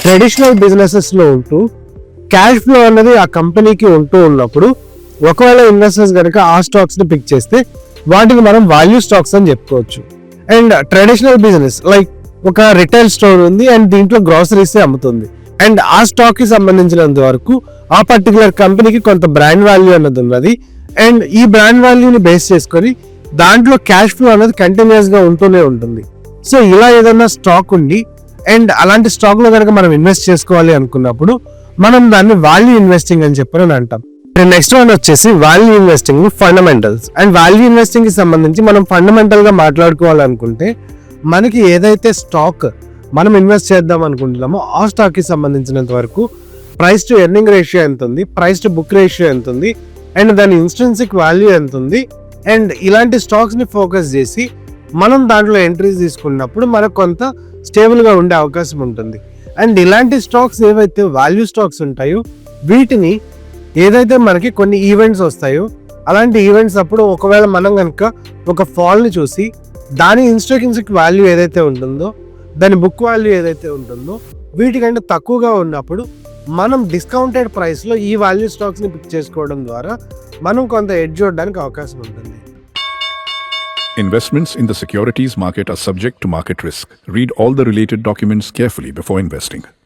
Traditional బిజినెసెస్లో ఉంటూ cash flow అనేది ఆ కంపెనీకి ఉంటూ ఉన్నప్పుడు ఒకవేళ ఇన్వెస్టర్స్ కనుక ఆ స్టాక్స్ని పిక్ చేస్తే వాటిని మనం వాల్యూ స్టాక్స్ అని చెప్పుకోవచ్చు. అండ్ ట్రెడిషనల్ బిజినెస్ లైక్ ఒక రిటైల్ స్టోర్ ఉంది అండ్ దీంట్లో గ్రాసరీస్ అమ్ముతుంది అండ్ ఆ స్టాక్ కి సంబంధించినంత వరకు ఆ పర్టికులర్ కంపెనీకి కొంత బ్రాండ్ వాల్యూ అన్నది ఉన్నది అండ్ ఈ బ్రాండ్ వాల్యూని బేస్ చేసుకొని దాంట్లో క్యాష్ ఫ్లో అనేది కంటిన్యూస్ గా ఉంటూనే ఉంటుంది. సో ఇలా ఏదైనా స్టాక్ ఉండి అండ్ అలాంటి స్టాక్ లో కనుక మనం ఇన్వెస్ట్ చేసుకోవాలి అనుకున్నప్పుడు మనం దాన్ని వాల్యూ ఇన్వెస్టింగ్ అని చెప్పని అంటాం. నెక్స్ట్ వన్ వచ్చేసి value investing fundamentals. And value investing కి సంబంధించి మనం ఫండమెంటల్ గా మాట్లాడుకోవాలనుకుంటే మనకి ఏదైతే స్టాక్ మనం ఇన్వెస్ట్ చేద్దాం అనుకుంటున్నామో ఆ స్టాక్ కి సంబంధించినంత వరకు ప్రైస్ టు ఎర్నింగ్ రేషియో ఎంత ఉంది, ప్రైస్ టు బుక్ రేషియో ఎంత ఉంది అండ్ దాని ఇన్స్ట్రిన్సిక్ వాల్యూ ఎంత ఉంది అండ్ ఇలాంటి స్టాక్స్ ని ఫోకస్ చేసి మనం దాంట్లో ఎంట్రీస్ తీసుకున్నప్పుడు మనకు కొంత స్టేబుల్ గా ఉండే అవకాశం ఉంటుంది. అండ్ ఇలాంటి స్టాక్స్ ఏవైతే వాల్యూ స్టాక్స్ ఉంటాయో వీటిని ఏదైతే మనకి కొన్ని ఈవెంట్స్ వస్తాయో అలాంటి ఈవెంట్స్ అప్పుడు ఒకవేళ మనం కనుక ఒక ఫాల్ని చూసి దాని ఇన్స్ట్రిన్సిక్ వాల్యూ ఏదైతే ఉంటుందో దాని బుక్ వాల్యూ ఏదైతే ఉంటుందో వీటికంటే తక్కువగా ఉన్నప్పుడు మనం డిస్కౌంటెడ్ ప్రైస్లో ఈ వాల్యూ స్టాక్స్ని పిక్ చేసుకోవడం ద్వారా మనం కొంత ఎడ్జ్ చూడడానికి అవకాశం ఉంటుంది. Investments in the securities market are subject to market risk. Read all the related documents carefully before investing.